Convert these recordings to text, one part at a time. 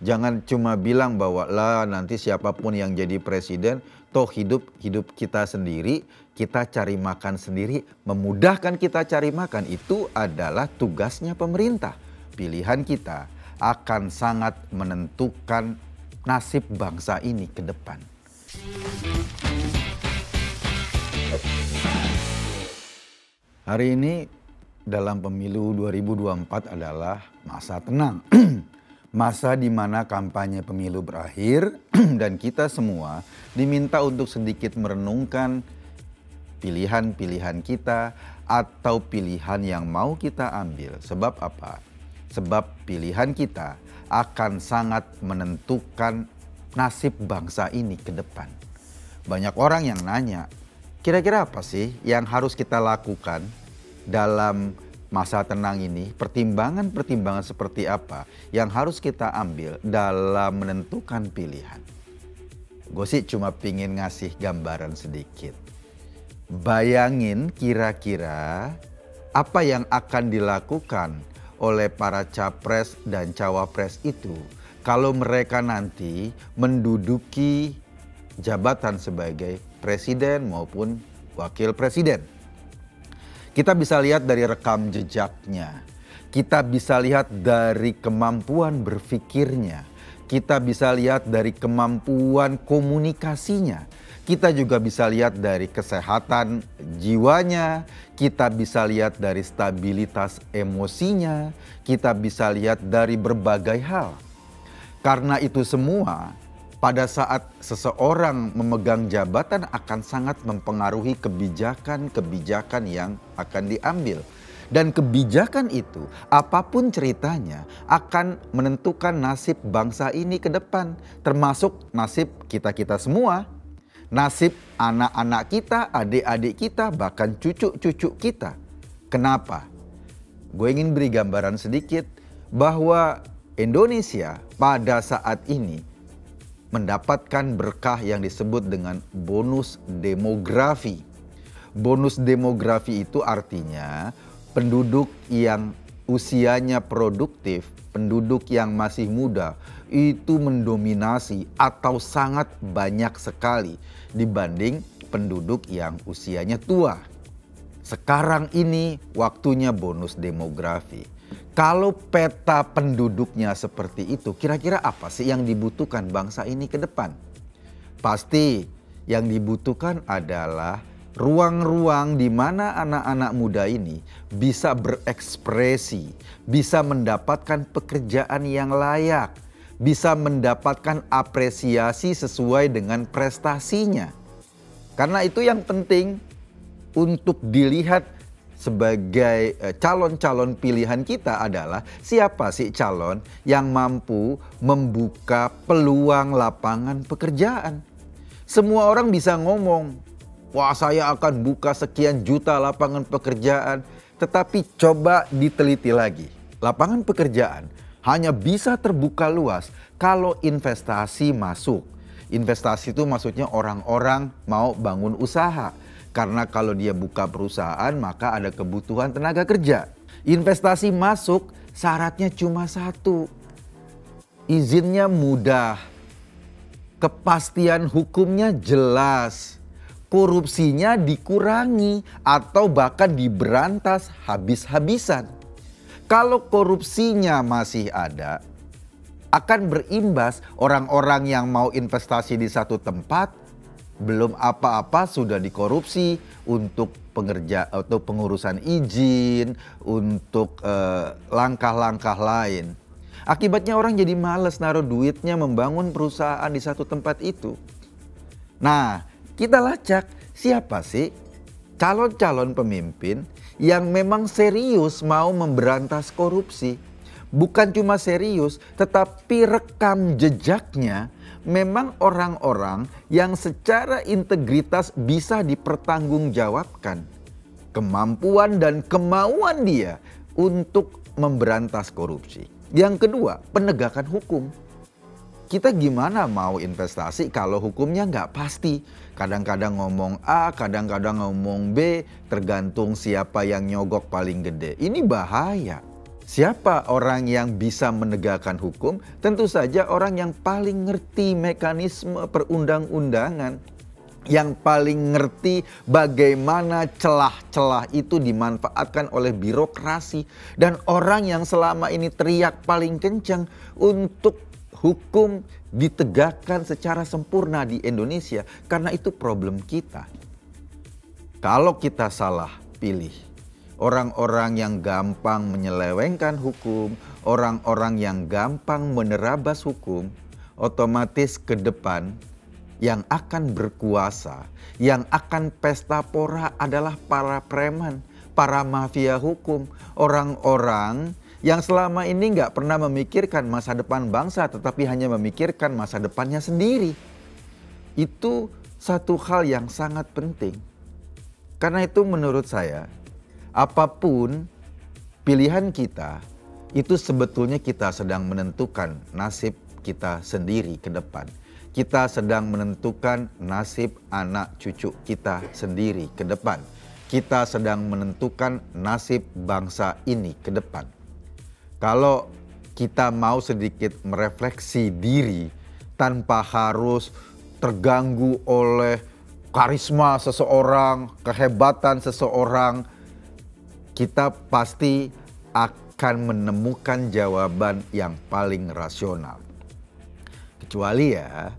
Jangan cuma bilang bahwa lah nanti siapapun yang jadi presiden, toh hidup kita sendiri, kita cari makan sendiri, memudahkan kita cari makan itu adalah tugasnya pemerintah. Pilihan kita akan sangat menentukan nasib bangsa ini ke depan. Hari ini dalam pemilu 2024 adalah masa tenang. Masa di mana kampanye pemilu berakhir dan kita semua diminta untuk sedikit merenungkan pilihan-pilihan kita atau pilihan yang mau kita ambil. Sebab apa? Sebab pilihan kita akan sangat menentukan nasib bangsa ini ke depan. Banyak orang yang nanya, kira-kira apa sih yang harus kita lakukan dalam masa tenang ini, pertimbangan-pertimbangan seperti apa yang harus kita ambil dalam menentukan pilihan. Gue sih cuma pingin ngasih gambaran sedikit. Bayangin kira-kira apa yang akan dilakukan oleh para capres dan cawapres itu kalau mereka nanti menduduki jabatan sebagai presiden maupun wakil presiden. Kita bisa lihat dari rekam jejaknya, kita bisa lihat dari kemampuan berpikirnya, kita bisa lihat dari kemampuan komunikasinya, kita juga bisa lihat dari kesehatan jiwanya, kita bisa lihat dari stabilitas emosinya, kita bisa lihat dari berbagai hal. Karena itu semua, pada saat seseorang memegang jabatan akan sangat mempengaruhi kebijakan-kebijakan yang akan diambil. Dan kebijakan itu, apapun ceritanya, akan menentukan nasib bangsa ini ke depan. Termasuk nasib kita-kita semua. Nasib anak-anak kita, adik-adik kita, bahkan cucu-cucu kita. Kenapa? Gue ingin beri gambaran sedikit bahwa Indonesia pada saat ini mendapatkan berkah yang disebut dengan bonus demografi. Bonus demografi itu artinya penduduk yang usianya produktif, penduduk yang masih muda itu mendominasi atau sangat banyak sekali dibanding penduduk yang usianya tua. Sekarang ini waktunya bonus demografi. Kalau peta penduduknya seperti itu, kira-kira apa sih yang dibutuhkan bangsa ini ke depan? Pasti yang dibutuhkan adalah ruang-ruang di mana anak-anak muda ini bisa berekspresi, bisa mendapatkan pekerjaan yang layak, bisa mendapatkan apresiasi sesuai dengan prestasinya. Karena itu yang penting untuk dilihat sebagai calon-calon pilihan kita adalah siapa sih calon yang mampu membuka peluang lapangan pekerjaan. Semua orang bisa ngomong, wah saya akan buka sekian juta lapangan pekerjaan. Tetapi coba diteliti lagi, lapangan pekerjaan hanya bisa terbuka luas kalau investasi masuk. Investasi itu maksudnya orang-orang mau bangun usaha. Karena kalau dia buka perusahaan maka ada kebutuhan tenaga kerja. Investasi masuk syaratnya cuma satu. Izinnya mudah. Kepastian hukumnya jelas. Korupsinya dikurangi atau bahkan diberantas habis-habisan. Kalau korupsinya masih ada, akan berimbas orang-orang yang mau investasi di satu tempat belum apa-apa sudah dikorupsi untuk pengerja atau pengurusan izin, untuk langkah-langkah lain. Akibatnya orang jadi malas naruh duitnya membangun perusahaan di satu tempat itu. Nah, kita lacak siapa sih calon-calon pemimpin yang memang serius mau memberantas korupsi. Bukan cuma serius, tetapi rekam jejaknya memang orang-orang yang secara integritas bisa dipertanggungjawabkan. Kemampuan dan kemauan dia untuk memberantas korupsi. Yang kedua, penegakan hukum. Kita gimana mau investasi kalau hukumnya nggak pasti. Kadang-kadang ngomong A, kadang-kadang ngomong B, tergantung siapa yang nyogok paling gede. Ini bahaya. Siapa orang yang bisa menegakkan hukum? Tentu saja orang yang paling ngerti mekanisme perundang-undangan, yang paling ngerti bagaimana celah-celah itu dimanfaatkan oleh birokrasi, dan orang yang selama ini teriak paling kencang untuk hukum ditegakkan secara sempurna di Indonesia. Karena itu problem kita. Kalau kita salah pilih orang-orang yang gampang menyelewengkan hukum, orang-orang yang gampang menerabas hukum, otomatis ke depan yang akan berkuasa, yang akan pesta pora adalah para preman, para mafia hukum, orang-orang yang selama ini nggak pernah memikirkan masa depan bangsa, tetapi hanya memikirkan masa depannya sendiri. Itu satu hal yang sangat penting. Karena itu menurut saya, apapun pilihan kita, itu sebetulnya kita sedang menentukan nasib kita sendiri ke depan. Kita sedang menentukan nasib anak cucu kita sendiri ke depan. Kita sedang menentukan nasib bangsa ini ke depan. Kalau kita mau sedikit merefleksi diri tanpa harus terganggu oleh karisma seseorang, kehebatan seseorang, kita pasti akan menemukan jawaban yang paling rasional. Kecuali ya,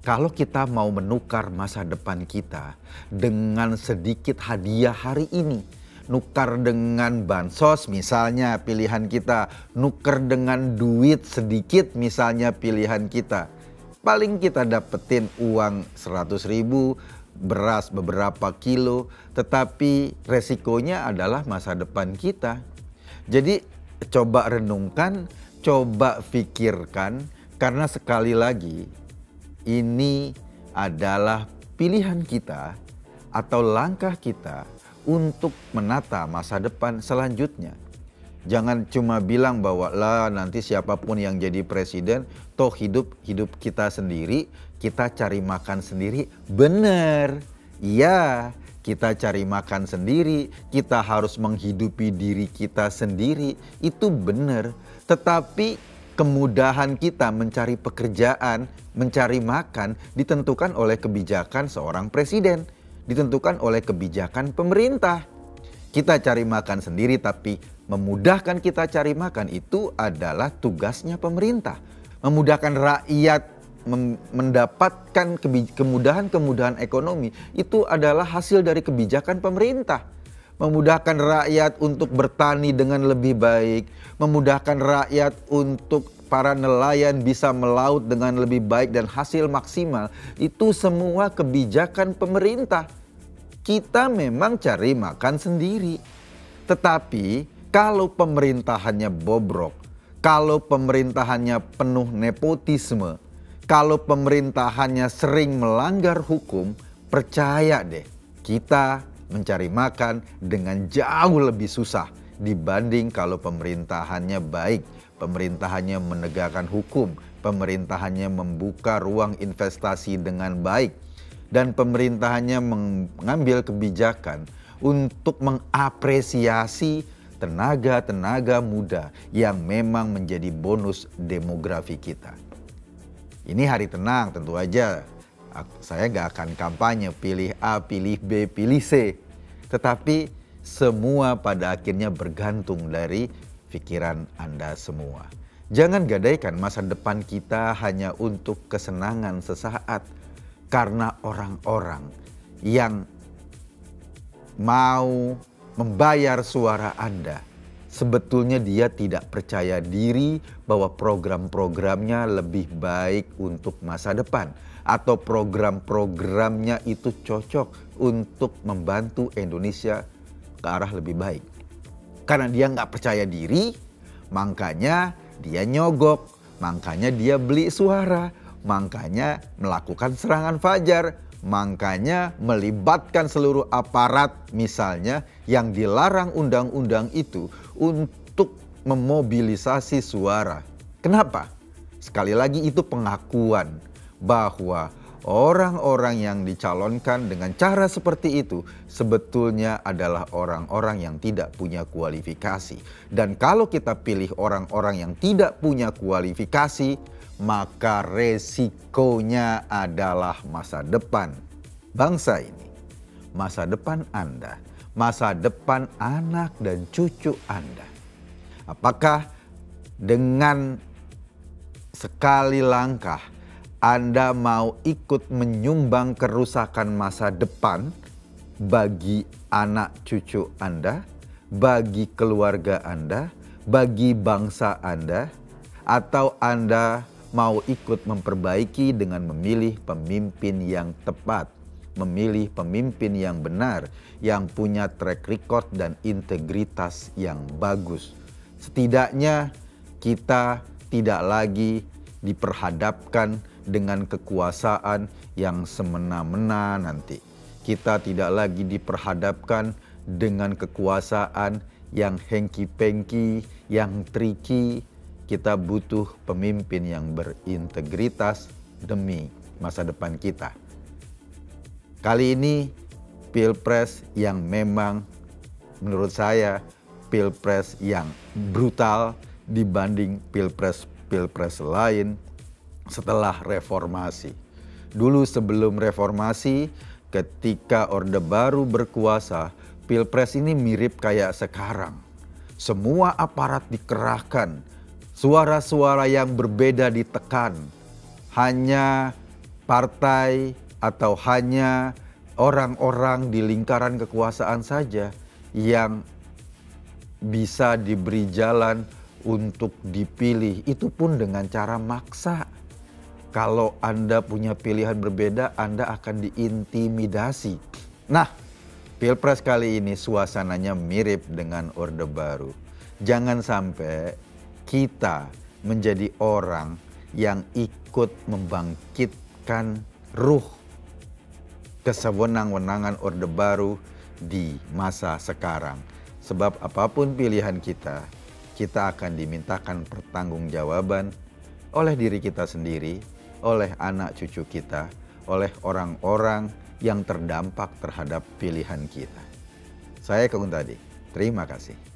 kalau kita mau menukar masa depan kita dengan sedikit hadiah hari ini, nukar dengan bansos misalnya pilihan kita, nukar dengan duit sedikit misalnya pilihan kita. Paling kita dapetin uang 100.000, beras beberapa kilo, tetapi resikonya adalah masa depan kita. Jadi coba renungkan, coba pikirkan, karena sekali lagi ini adalah pilihan kita atau langkah kita untuk menata masa depan selanjutnya. Jangan cuma bilang bahwa lah nanti siapapun yang jadi presiden, toh hidup kita sendiri, kita cari makan sendiri. Benar, iya kita cari makan sendiri, kita harus menghidupi diri kita sendiri, itu benar. Tetapi kemudahan kita mencari pekerjaan, mencari makan ditentukan oleh kebijakan seorang presiden, ditentukan oleh kebijakan pemerintah. Kita cari makan sendiri, tapi memudahkan kita cari makan itu adalah tugasnya pemerintah. Memudahkan rakyat mendapatkan kemudahan-kemudahan ekonomi itu adalah hasil dari kebijakan pemerintah. Memudahkan rakyat untuk bertani dengan lebih baik, memudahkan rakyat untuk para nelayan bisa melaut dengan lebih baik dan hasil maksimal, itu semua kebijakan pemerintah. Kita memang cari makan sendiri. Tetapi kalau pemerintahannya bobrok, kalau pemerintahannya penuh nepotisme, kalau pemerintahannya sering melanggar hukum, percaya deh, kita mencari makan dengan jauh lebih susah dibanding kalau pemerintahannya baik, pemerintahannya menegakkan hukum, pemerintahannya membuka ruang investasi dengan baik, dan pemerintahannya mengambil kebijakan untuk mengapresiasi tenaga-tenaga muda yang memang menjadi bonus demografi kita. Ini hari tenang, tentu aja saya gak akan kampanye pilih A, pilih B, pilih C. Tetapi semua pada akhirnya bergantung dari pikiran Anda semua. Jangan gadaikan masa depan kita hanya untuk kesenangan sesaat. Karena orang-orang yang mau membayar suara Anda, sebetulnya dia tidak percaya diri bahwa program-programnya lebih baik untuk masa depan. Atau program-programnya itu cocok untuk membantu Indonesia ke arah lebih baik. Karena dia nggak percaya diri, makanya dia nyogok, makanya dia beli suara, makanya melakukan serangan fajar, makanya melibatkan seluruh aparat misalnya yang dilarang undang-undang itu untuk memobilisasi suara. Kenapa? Sekali lagi itu pengakuan bahwa orang-orang yang dicalonkan dengan cara seperti itu sebetulnya adalah orang-orang yang tidak punya kualifikasi. Dan kalau kita pilih orang-orang yang tidak punya kualifikasi, maka resikonya adalah masa depan bangsa ini, masa depan Anda, masa depan anak dan cucu Anda. Apakah dengan sekali langkah Anda mau ikut menyumbang kerusakan masa depan bagi anak cucu Anda, bagi keluarga Anda, bagi bangsa Anda, atau Anda mau ikut memperbaiki dengan memilih pemimpin yang tepat, memilih pemimpin yang benar, yang punya track record dan integritas yang bagus. Setidaknya kita tidak lagi diperhadapkan dengan kekuasaan yang semena-mena nanti. Kita tidak lagi diperhadapkan dengan kekuasaan yang hengki-pengki, yang tricky. Kita butuh pemimpin yang berintegritas demi masa depan kita. Kali ini pilpres yang memang menurut saya pilpres yang brutal dibanding pilpres lain setelah reformasi. Dulu sebelum reformasi, ketika Orde Baru berkuasa, pilpres ini mirip kayak sekarang. Semua aparat dikerahkan, suara-suara yang berbeda ditekan. Hanya partai atau hanya orang-orang di lingkaran kekuasaan saja yang bisa diberi jalan untuk dipilih. Itu pun dengan cara maksa. Kalau Anda punya pilihan berbeda, Anda akan diintimidasi. Nah, pilpres kali ini suasananya mirip dengan Orde Baru. Jangan sampai kita menjadi orang yang ikut membangkitkan ruh kesewenang-wenangan Orde Baru di masa sekarang. Sebab apapun pilihan kita akan dimintakan pertanggungjawaban oleh diri kita sendiri, oleh anak cucu kita, oleh orang-orang yang terdampak terhadap pilihan kita. Saya Kung Tadi, terima kasih.